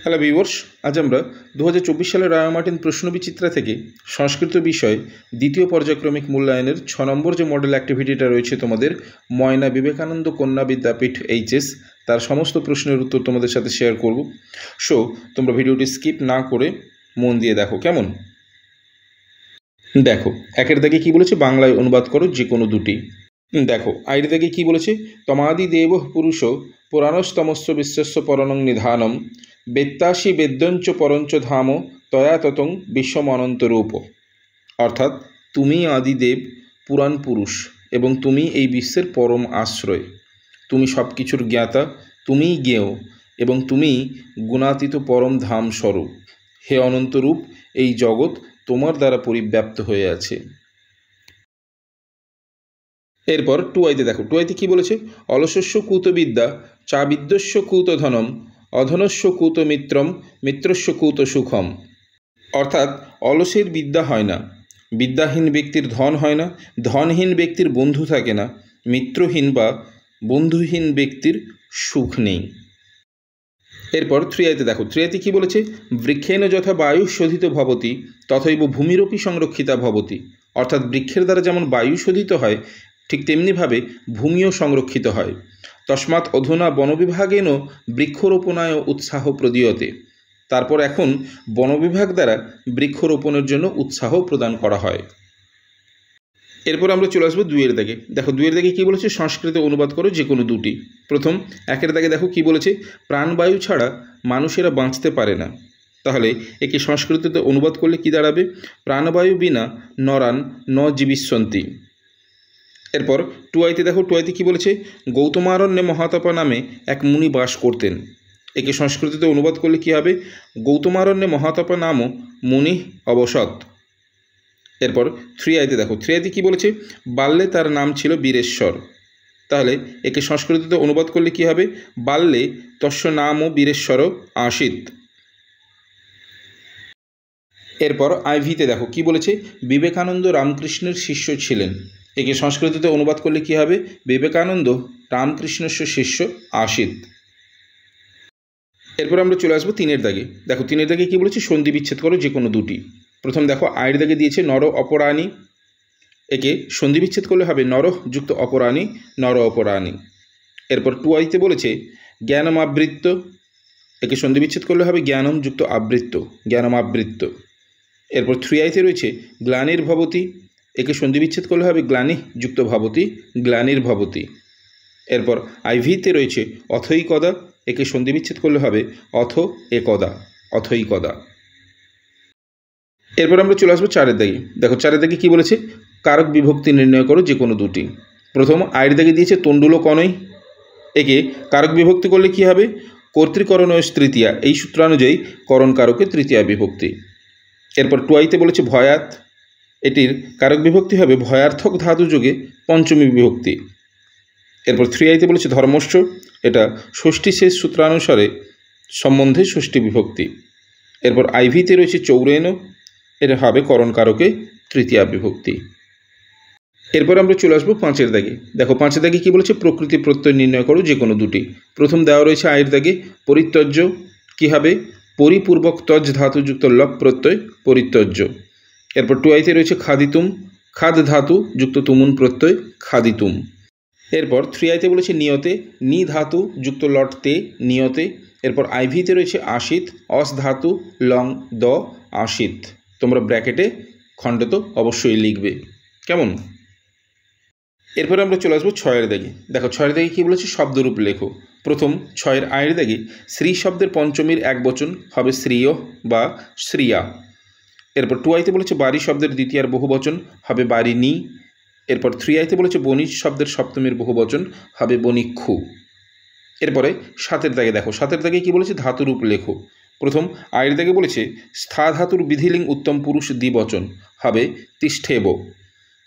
Hello viewers, আজ আমরা 2024 সালের রায় মার্টিন প্রশ্নবিচিত্রা থেকে সংস্কৃত বিষয় দ্বিতীয় পর্যায়ক্রমিক মূল্যায়নের 6 নম্বর যে মডেল অ্যাক্টিভিটিটা রয়েছে তোমাদের ময়না বিবেকানন্দ কন্যা বিদ্যাপীঠ এইচএস, তার সমস্ত প্রশ্নের উত্তর তোমাদের সাথে শেয়ার করব। সো তোমরা ভিডিওটি স্কিপ না করে মন দিয়ে দেখো, কেমন? দেখো, একের দাগে কি বলেছে, বাংলায় অনুবাদ করো যে কোনো দুটি। দেখো, আইয়ের দাগে কি বলেছে, তমাদি দেব পুরুষ পুরাণস্তমস্য বিশ্বস্য পরণং নিধানম বেত্তাসি বেদ্যঞ্চ পরঞ্চ ধাম তয়া ততং বিশ্বম অনন্তরূপ। অর্থাৎ তুমি আদিদেব, পুরাণ পুরুষ, এবং তুমি এই বিশ্বের পরম আশ্রয়। তুমি সব কিছুর জ্ঞাতা, তুমিই জ্ঞেয়, এবং তুমি গুণাতীত পরম ধাম স্বরূপ। হে অনন্তরূপ, এই জগৎ তোমার দ্বারা পরিব্যাপ্ত হয়ে আছে। এরপর টুয়াইতে দেখো, টুয়াইতে কি বলেছে, অলসস্য কূতবিদ্যা চা বিদ্যস্য কূত ধনম অধনস্য কূত মিত্রম মিত্রস্য কূত সুখম। অর্থাৎ অলসের বিদ্যা হয় না, বিদ্যাহীন ব্যক্তির ধন হয় না, ধনহীন ব্যক্তির বন্ধু থাকে না, মিত্রহীন বা বন্ধুহীন ব্যক্তির সুখ নেই। এরপর থ্রিয়াইতে দেখো, থ্রিয়াইতে কি বলেছে, বৃক্ষেন যথা বায়ু শোধিত ভবতি তথৈব ভূমিরপি সংরক্ষিতা ভবতি। অর্থাৎ বৃক্ষের দ্বারা যেমন বায়ু শোধিত হয়, ঠিক তেমনিভাবে ভূমিও সংরক্ষিত হয়। তস্মাৎ অধুনা বনবিভাগেন বৃক্ষরোপণায় উৎসাহ প্রদীয়তে। তারপর এখন বনবিভাগ দ্বারা বৃক্ষরোপণের জন্য উৎসাহ প্রদান করা হয়। এরপর আমরা চলে আসবো দুইয়ের দাগে। দেখো, দুইয়ের দাগে কী বলেছে, সংস্কৃতে অনুবাদ করো যে কোনো দুটি। প্রথম একের দাগে দেখো কি বলেছে, প্রাণবায়ু ছাড়া মানুষেরা বাঁচতে পারে না। তাহলে একে সংস্কৃতিতে অনুবাদ করলে কি দাঁড়াবে, প্রাণবায়ু বিনা নরান ন জীবিষ্যন্তি। এরপর টুয়াইতে দেখো, টুয়াইতে কি বলেছে, গৌতমারণ্যে মহাতপা নামে এক মুনি বাস করতেন। একে সংস্কৃতিতে অনুবাদ করলে কি হবে, গৌতমারণ্যে মহাতপা নামও মুনি অবসৎ। এরপর থ্রিয়াইতে দেখো, থ্রিয়াইতে কি বলেছে, বাল্যে তার নাম ছিল বীরেশ্বর। তাহলে একে সংস্কৃতিতে অনুবাদ করলে কি হবে, বাল্যে তস্য নামও বীরেশ্বর আসিত। এরপর আইভিতে দেখো কি বলেছে, বিবেকানন্দ রামকৃষ্ণের শিষ্য ছিলেন। একে সংস্কৃতিতে অনুবাদ করলে কি হবে, বিবেকানন্দ রামকৃষ্ণস্য শিষ্য আসিত। এরপর আমরা চলে আসবো তিনের দাগে। দেখো, তিনের দাগে কি বলেছে, সন্ধি বিচ্ছেদ করো যে কোনো দুটি। প্রথম দেখো, আয়ের দাগে দিয়েছে নর অপরাণী। একে সন্ধি বিচ্ছেদ করলে হবে নর যুক্ত অপরাণী, নর অপরাণী। এরপর টুয়াইতে বলেছে জ্ঞানম আবৃত্ত। একে সন্ধি বিচ্ছেদ করলে হবে জ্ঞানম যুক্ত আবৃত্ত, জ্ঞানম আবৃত্ত। এরপর থ্রিয়াইতে রয়েছে গ্লানির ভবতি। একে সন্ধি বিচ্ছেদ করলে হবে গ্লানি যুক্ত ভবতি, গ্লানির ভবতি। এরপর আইভিতে রয়েছে অথৈকদা। একে সন্ধি বিচ্ছেদ করলে হবে অথ একদা, অথৈকদা। এরপর আমরা চলে আসবো চারের দাগে। দেখো, চারের দাগে কী বলেছে, কারক বিভক্তি নির্ণয় করো যে কোনো দুটি। প্রথম আয়ের দাগে দিয়েছে তণ্ডুল কনৈ। একে কারক বিভক্তি করলে কি হবে, কর্তৃকরণয় তৃতীয়া, এই সূত্রানুযায়ী করণ কারকে তৃতীয়া বিভক্তি। এরপর টুয়াইতে বলেছে ভয়াত। এটির কারক বিভক্তি হবে ভয়ার্থক ধাতু যোগে পঞ্চমী বিভক্তি। এরপর থ্রিয়াইতে বলেছে ধর্মস্য। এটা ষষ্ঠী শেষ সূত্রানুসারে সম্বন্ধে ষষ্ঠী বিভক্তি। এরপর আইভিতে রয়েছে চৌরেন। এটা হবে করণ কারকে তৃতীয়া বিভক্তি। এরপর আমরা চলে আসবো পাঁচের দাগে। দেখো, পাঁচের দাগে কী বলেছে, প্রকৃতি প্রত্যয় নির্ণয় করো যে কোনো দুটি। প্রথম দেওয়া রয়েছে আয়ের দাগে পরিত্যজ্য। কী হবে, পরিপূর্বক তজ ধাতুযুক্ত লপ প্রত্যয় পরিত্যজ্য। এরপর টুয়াইতে রয়েছে খাদিতুম, খাদ ধাতু যুক্ত তুমুন প্রত্যয় খাদিতুম। এরপর থ্রিয়াইতে বলেছে নিয়তে, নি ধাতু যুক্ত লট তে নিয়তে। এরপর আইভিতে রয়েছে আশিত, অস ধাতু লং দ আশিত। তোমরা ব্র্যাকেটে খণ্ডত অবশ্যই লিখবে, কেমন? এরপর আমরা চলে আসবো ছয়ের দাগে। দেখো, ছয়ের দাগে কী বলেছে, শব্দরূপ লেখো। প্রথম ছয়ের আয়ের দাগে শ্রী শব্দের পঞ্চমীর এক বচন হবে শ্রীয় বা শ্রিয়া। এরপর টুয়াইতে বলেছে বাড়ি শব্দের দ্বিতীয়ার বহুবচন হবে বাড়িনি। এরপর থ্রিয়াইতে বলেছে বণিজ শব্দের সপ্তমীর বহুবচন হবে বণিক্ষু। এরপরে সাতের দাগে দেখো, সাতের দাগে কী বলেছে, ধাতুরূপ লেখো। প্রথম আয়ের দাগে বলেছে স্থা ধাতুর বিধিলিং উত্তম পুরুষ দ্বিবচন হবে তিষ্ঠেব।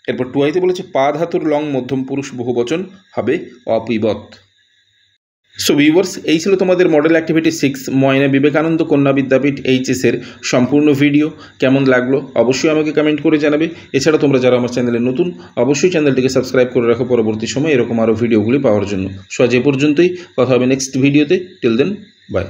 এরপর টুয়াইতে বলেছে পা ধাতুর লং মধ্যম পুরুষ বহুবচন হবে অপিবৎ। সো ভিউয়ার্স, এই ছিল তোমাদের মডেল অ্যাক্টিভিটি 6 ময়না বিবেকানন্দ কন্যা বিদ্যাপীঠ এইচএসের সম্পূর্ণ ভিডিও। কেমন লাগলো অবশ্যই আমাকে কমেন্ট করে জানাবে। এছাড়া তোমরা যারা আমার চ্যানেলে নতুন, অবশ্যই চ্যানেলটিকে সাবস্ক্রাইব করে রাখো পরবর্তী সময় এরকম আরও ভিডিওগুলি পাওয়ার জন্য। সো আজ এ পর্যন্তই, কথা হবে নেক্সট ভিডিওতে। Till then, by.